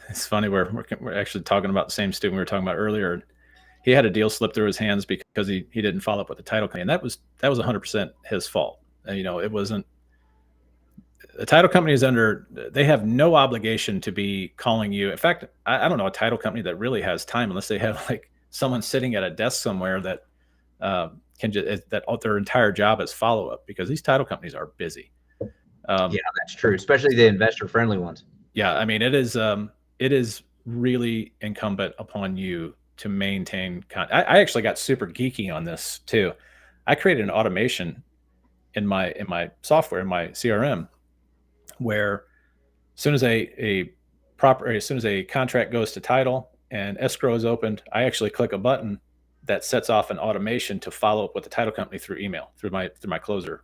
It's funny. We're actually talking about the same student we were talking about earlier. He had a deal slip through his hands because he didn't follow up with the title company, and that was 100% his fault. It wasn't. The title company is they have no obligation to be calling you. In fact, I don't know a title company that really has time unless they have like someone sitting at a desk somewhere that can just that their entire job is follow up, because these title companies are busy. Yeah, that's true, especially the investor-friendly ones. Yeah, I mean it is really incumbent upon you to maintain. I actually got super geeky on this too. I created an automation in my software, in my CRM, where as soon as a contract goes to title and escrow is opened, I actually click a button that sets off an automation to follow up with the title company through email, through my closer,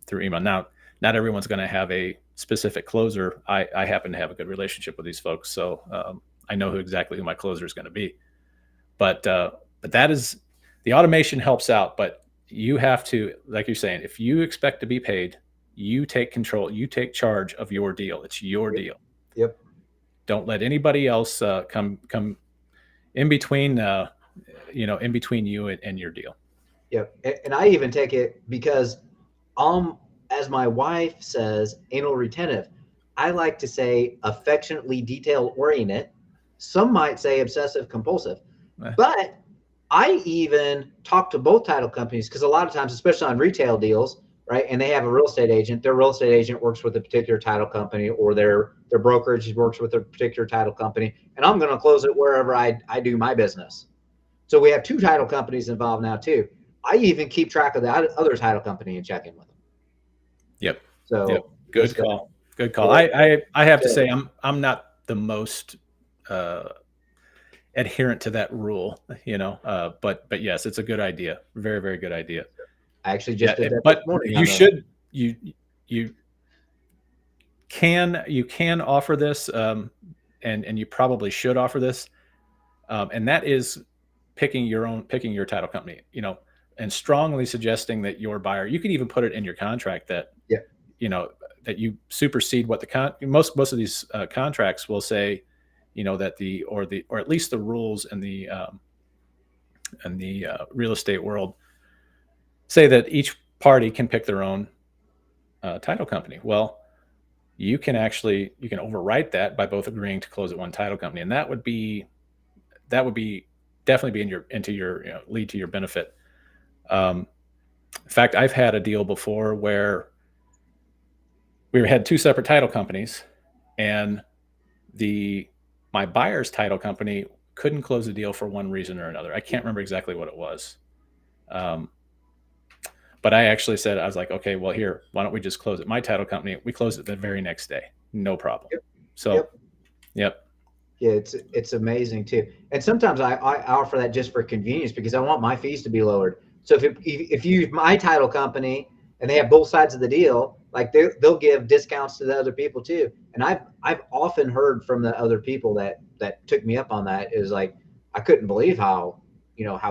through email. Now, not everyone's going to have a specific closer. I happen to have a good relationship with these folks, so I know exactly who my closer is going to be. But that is, the automation helps out, but you have to, like you're saying, if you expect to be paid, you take control, you take charge of your deal. It's your Yep. deal. Yep. Don't let anybody else come in between, in between you and your deal. Yep. And I even take it because, as my wife says, anal retentive. I like to say affectionately detail oriented. Some might say obsessive compulsive, but I even talk to both title companies because a lot of times, especially on retail deals, right? And they have a real estate agent. Their real estate agent works with a particular title company, or their brokerage works with a particular title company, and I'm going to close it wherever I do my business. So we have two title companies involved now too. I even keep track of the other title company and check in with them. Yep. Yep. So Good just call. Good call. yeah, I have to good. say I'm not the most adherent to that rule, but yes, it's a good idea. Very, very good idea. I actually Yeah, just did that this but morning you on the. should you can offer this, and you probably should offer this, and that is picking your title company, and strongly suggesting that your buyer. You can even put it in your contract that Yeah. you know that you supersede what most of these contracts will say, that or at least the rules in the real estate world say that each party can pick their own title company. Well, you can overwrite that by both agreeing to close at one title company, and that would be definitely be into your lead to your benefit. Um, in fact, I've had a deal before where we had two separate title companies, and the my buyer's title company couldn't close the deal for one reason or another. I can't remember exactly what it was. Um, but I actually said, I was like, okay, well, here, why don't we just close it? My title company, we closed it the very next day. No problem. Yep. So, Yep. yep. Yeah, it's amazing too. And sometimes I offer that just for convenience because I want my fees to be lowered. So if you use my title company and they have both sides of the deal, like they'll give discounts to the other people too. And I've often heard from the other people that took me up on that is like I couldn't believe how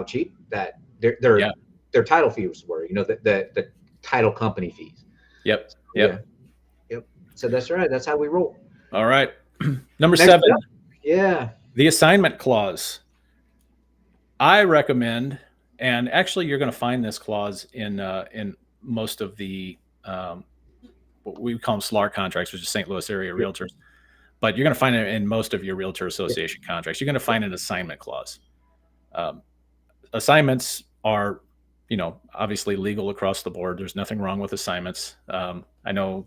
cheap that Yeah. their title fees were. The title company fees. Yep. So, Yep. yeah. Yep. So that's right. That's how we roll. All right. Number Next 7, up. Yeah. the assignment clause. I recommend, and actually, you're going to find this clause in most of the what we call them SLAR contracts, which is St. Louis area Yep. realtors. But you're going to find it in most of your realtor Yep. association contracts. You're going to find an assignment clause. Um, Assignments are, obviously legal across the board. There's nothing wrong with assignments. I know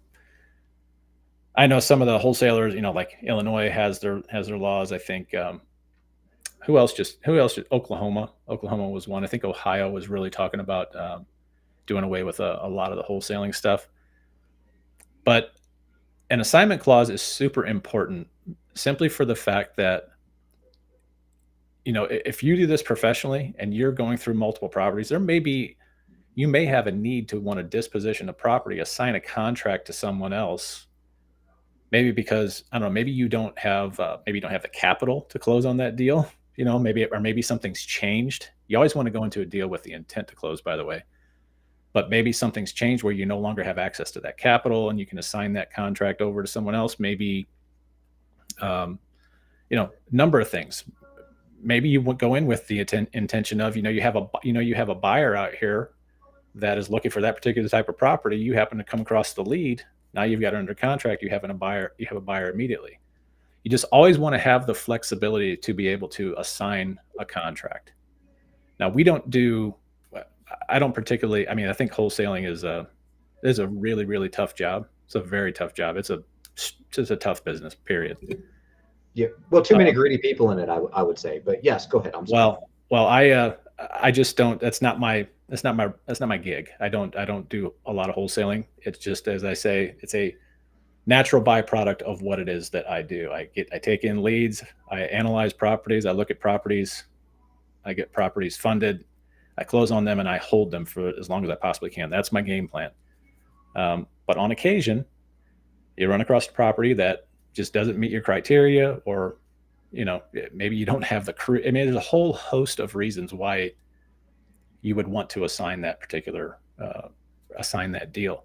some of the wholesalers, like Illinois has their laws. I think who else? Oklahoma. Oklahoma was one. I think Ohio was really talking about doing away with a lot of the wholesaling stuff. But an assignment clause is super important, simply for the fact that if you do this professionally and you're going through multiple properties, you may have a need to want to disposition a property, assign a contract to someone else. Maybe because I don't know, maybe you don't have the capital to close on that deal. Maybe something's changed. You always want to go into a deal with the intent to close, by the way. But maybe something's changed where you no longer have access to that capital, and you can assign that contract over to someone else. Maybe, number of things. Maybe you would go in with the intention of, you have a buyer out here that is looking for that particular type of property. You happen to come across the lead. Now you've got it under contract. You have a buyer immediately. You just always want to have the flexibility to be able to assign a contract. Now I don't particularly, I think wholesaling is a really, really tough job. It's a very tough job. It's a tough business, period. Yeah. Well, too many greedy people in it, I would say. But yes, go ahead. I'm sorry. Well, I just don't. That's not my gig. I don't do a lot of wholesaling. It's just, as I say, it's a natural byproduct of what it is that I do. I take in leads. I analyze properties. I look at properties. I get properties funded. I close on them and I hold them for as long as I possibly can. That's my game plan. But on occasion, you run across a property that just doesn't meet your criteria, or maybe you don't have the crew. There's a whole host of reasons why you would want to assign that deal.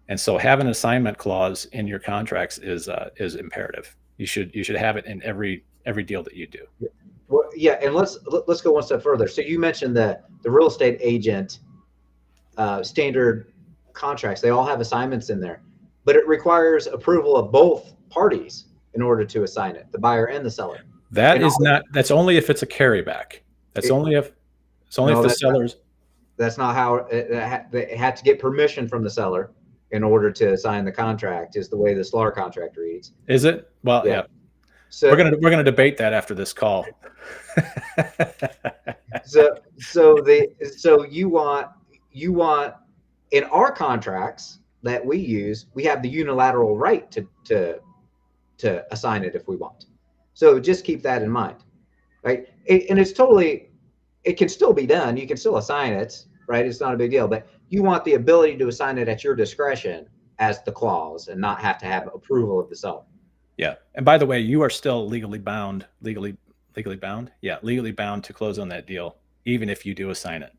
And so having an assignment clause in your contracts is imperative. You should have it in every deal that you do. Well, yeah, and let's go one step further. So you mentioned the real estate agent standard contracts. They all have assignments in there, but it requires approval of both parties in order to assign it, the buyer and the seller. That's only if it's a carryback. That's only if the seller's. That's not how they had to get permission from the seller in order to sign the contract. Is the way the SLAR contract reads. Is it? Well, Yeah. yeah. So We're gonna debate that after this call. so you want in our contracts that we use, we have the unilateral right to assign it if we want. So just keep that in mind, right? And it's totally, it can still be done. You can still assign it, right? It's not a big deal, but you want the ability to assign it at your discretion as the clause and not have to have approval of the seller. Yeah. And by the way, you are still legally bound, legally bound. Yeah, legally bound to close on that deal, even if you do assign it.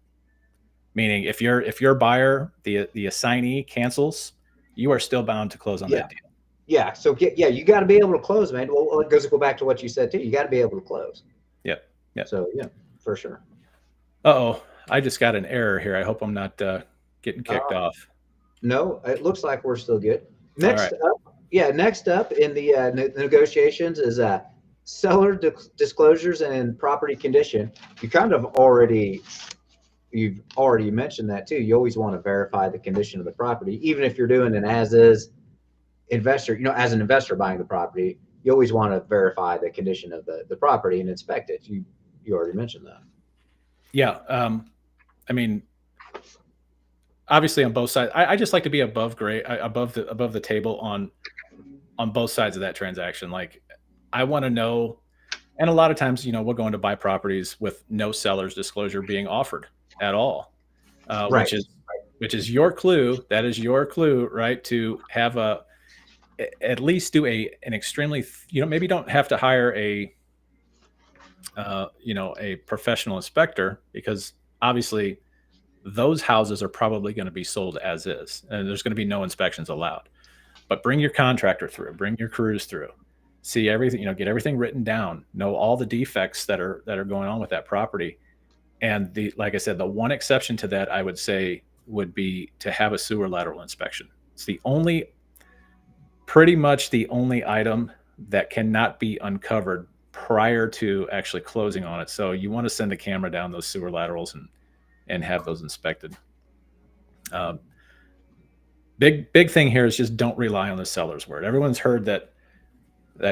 Meaning, if your buyer, the assignee cancels, you are still bound to close on Yeah. that deal. Yeah. So you got to be able to close, man. Well, it goes to go back to what you said too. You got to be able to close. Yep. Yep. So yeah, for sure. Uh-oh, I just got an error here. I hope I'm not getting kicked off. No, it looks like we're still good. All right. Next up in the negotiations is seller disclosures and property condition. You've already mentioned that too. You always want to verify the condition of the property, even if you're doing an as-is investor. As an investor buying the property, you always want to verify the condition of the property and inspect it. You already mentioned that. Yeah. I mean, obviously on both sides, I just like to be above the table on both sides of that transaction. Like, I want to know, and a lot of times, we're going to buy properties with no seller's disclosure being offered at all, Right. which is your clue. That is your clue, right? To have at least do an extremely, maybe don't have to hire a professional inspector, because obviously those houses are probably going to be sold as is, and there's going to be no inspections allowed. But bring your contractor through, bring your crews through, see everything, get everything written down, know all the defects that are going on with that property. And like I said, the one exception to that, I would say, would be to have a sewer lateral inspection. It's pretty much the only item that cannot be uncovered prior to actually closing on it. So you want to send a camera down those sewer laterals and have those inspected. Big thing here is just don't rely on the seller's word. Everyone's heard that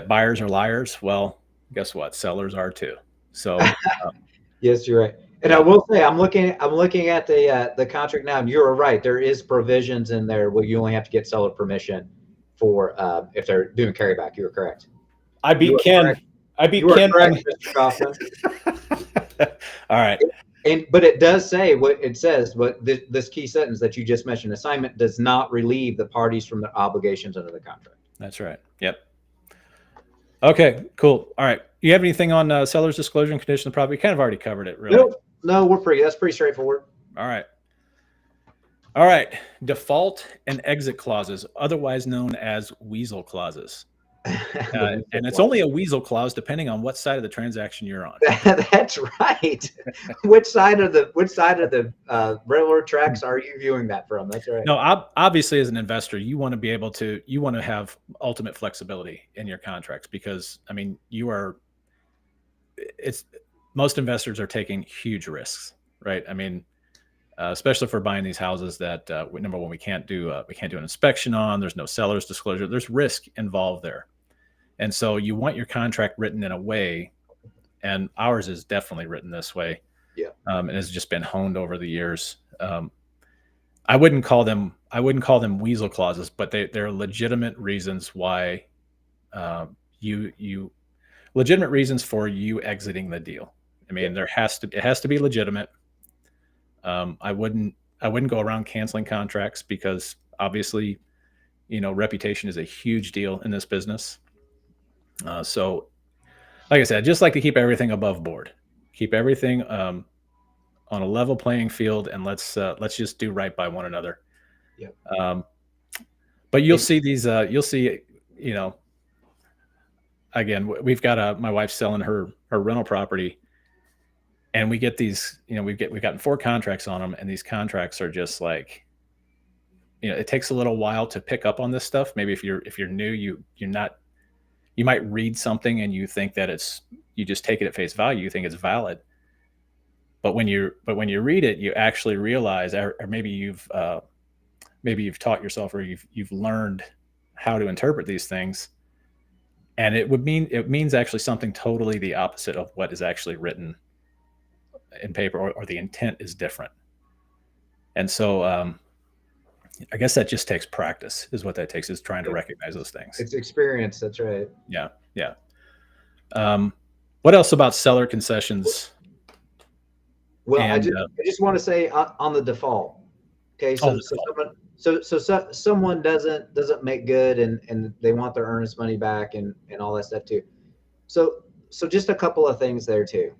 buyers are liars. Well, guess what? Sellers are too. So yes, you're right. And I will say, I'm looking at the contract now, and you're right. There is provisions in there where you only have to get seller permission for if they're doing carryback. You were correct. I beat Ken. Correct. I beat Ken. Correct, Mr. Kaufman. All right. But it does say what it says. What this key sentence that you just mentioned: assignment does not relieve the parties from their obligations under the contract. That's right. Yep. Okay. Cool. All right. You have anything on seller's disclosure and condition of the property? We kind of already covered it, really. No, that's pretty straightforward. All right. Default and exit clauses, otherwise known as weasel clauses. And it's only a weasel clause depending on what side of the transaction you're on. That's right. Which side of the railroad tracks are you viewing that from? That's right. No, obviously, as an investor, you want to have ultimate flexibility in your contracts, because most investors are taking huge risks, right? Especially for buying these houses that number one, we can't do an inspection on. There's no seller's disclosure. There's risk involved there. And so you want your contract written in a way, and ours is definitely written this way. Yeah. And has just been honed over the years. I wouldn't call them weasel clauses, but they're legitimate reasons why legitimate reasons for you exiting the deal. It has to be legitimate. I wouldn't go around canceling contracts, because obviously, reputation is a huge deal in this business. So, like I said, just like to keep everything above board, keep everything on a level playing field, and let's just do right by one another. Yeah. But you'll see these. Again, we've got my wife's selling her rental property, and we get these. We've gotten 4 contracts on them, and these contracts are just like, it takes a little while to pick up on this stuff. Maybe if you're new, you might read something and you think that you just take it at face value. You think it's valid. but when you read it, you actually realize, or maybe you've taught yourself, or you've learned how to interpret these things, and it means actually something totally the opposite of what is actually written in paper, or the intent is different. And so I guess that just takes practice, is what that takes, is trying to recognize those things. It's experience. That's right. Yeah, yeah. Um, what else about seller concessions? Well, And I just want to say on the default. Okay, oh, so the default. someone doesn't make good, and they want their earnest money back, and all that stuff too. So just a couple of things there too.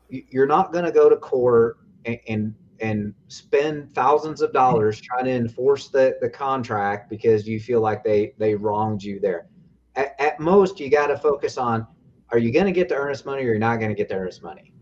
You're not going to go to court and spend thousands of dollars trying to enforce the contract because you feel like they wronged you there. At most, you got to focus on, are you going to get the earnest money, or you're not going to get the earnest money,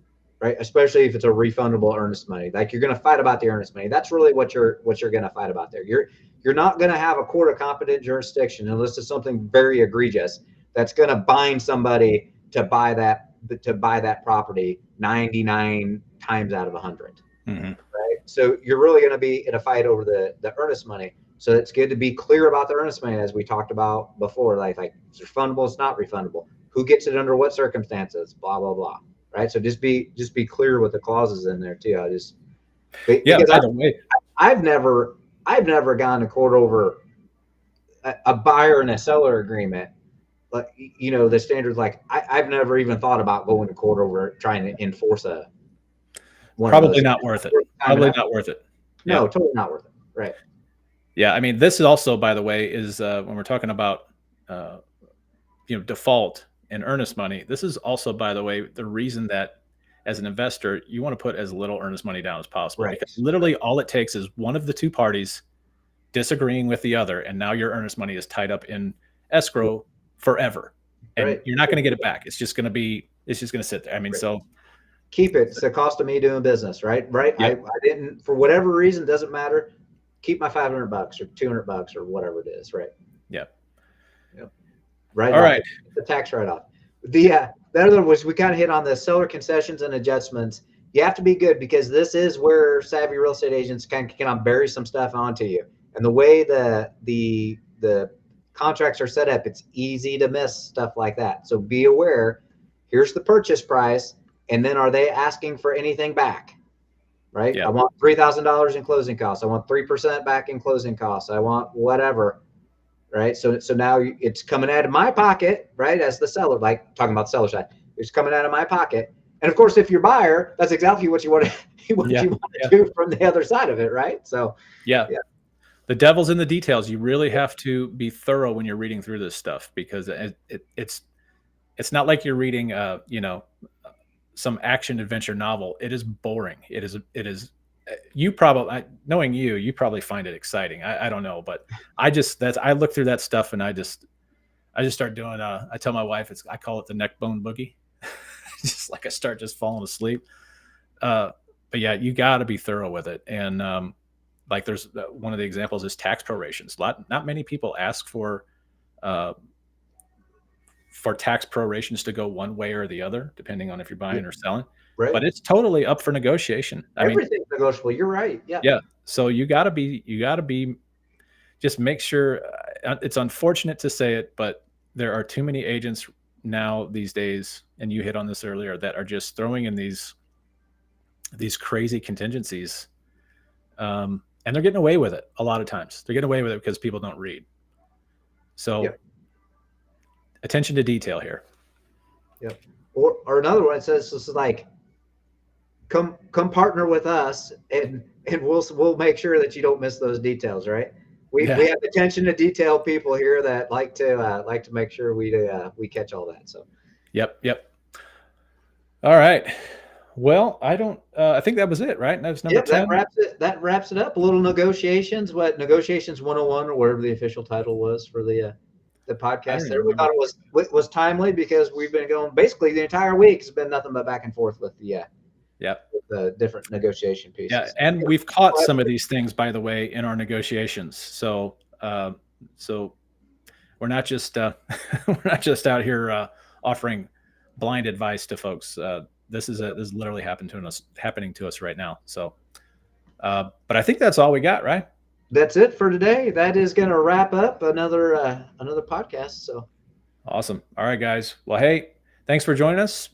right? Especially if it's a refundable earnest money. Like, you're going to fight about the earnest money. That's really what you're going to fight about there. You're not going to have a court of competent jurisdiction unless it's something very egregious that's going to bind somebody to buy that property 99 times out of 100. Mm-hmm. Right? So you're really going to be in a fight over the earnest money. So it's good to be clear about the earnest money, as we talked about before. Like it's refundable, it's not refundable. Who gets it under what circumstances? Blah blah blah. Right. So just be clear with the clauses in there too. Yeah. Because By the way, I've never gone to court over a buyer and a seller agreement. Like, the standards. Like, I've never even thought about going to court over trying to enforce one of probably those. not worth it. Probably not worth it. No, Yeah. totally not worth it. Right. Yeah. I mean, this is also, by the way, is when we're talking about uh, default and earnest money. This is also, by the way, the reason that as an investor you want to put as little earnest money down as possible, Right. because literally all it takes is one of the two parties disagreeing with the other, and now your earnest money is tied up in escrow forever, and Right. you're not going to get it back. It's just going to sit there. I mean, Right. so Keep it. It's the cost of me doing business. Right. yeah, I didn't, for whatever reason, doesn't matter. Keep my $500 or $200 or whatever it is. Right. yeah. Yep. Right. All right. The tax write-off. The other was, we kind of hit on the seller concessions and adjustments. You have to be good, because this is where savvy real estate agents can bury some stuff onto you. And the way the contracts are set up, it's easy to miss stuff like that. So be aware. Here's the purchase price, and then are they asking for anything back? Right. Yeah. I want $3,000 in closing costs. I want 3% back in closing costs. I want whatever. Right. So now it's coming out of my pocket, right? As the seller, like talking about the seller side, it's coming out of my pocket. And of course, if you're buyer, that's exactly what you want to do from the other side of it. Right. So yeah. The devil's in the details. You really have to be thorough when you're reading through this stuff, because it's not like you're reading some action adventure novel. It is boring. It is you probably, knowing you probably find it exciting. I don't know, but I look through that stuff, and I just start doing I tell my wife, I call it the neck bone boogie. Just like I start just falling asleep. But yeah, you got to be thorough with it. And like, there's one of the examples is tax prorations. Not many people ask for tax prorations to go one way or the other, depending on if you're buying or selling. Right. But it's totally up for negotiation. Everything's negotiable. You're right. Yeah. Yeah. So you gotta be, just make sure. It's unfortunate to say it, but there are too many agents now these days, and you hit on this earlier, that are just throwing in these crazy contingencies, and they're getting away with it a lot of times. They're getting away with it because people don't read. So attention to detail here. Yep. Or another one, it says, this is like, come partner with us, and we'll make sure that you don't miss those details. Right. We have attention to detail people here that like to make sure we catch all that. So. Yep. All right. Well, I think that was it, right? That was number 10. That wraps it up. A little negotiations, negotiations 101, or whatever the official title was for the podcast there. We thought it was timely, because we've been going basically the entire week. It's been nothing but back and forth with the different negotiation pieces. Yeah, and we've caught some of these things, by the way, in our negotiations. So we're not just out here offering blind advice to folks. this is literally happening to us right now. So, but I think that's all we got, right? That's it for today. That is going to wrap up another podcast. So Awesome. All right, guys. Well, hey, thanks for joining us.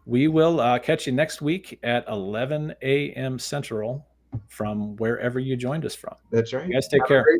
We will catch you next week at 11 a.m. Central from wherever you joined us from. that's right. You guys take Have a care. great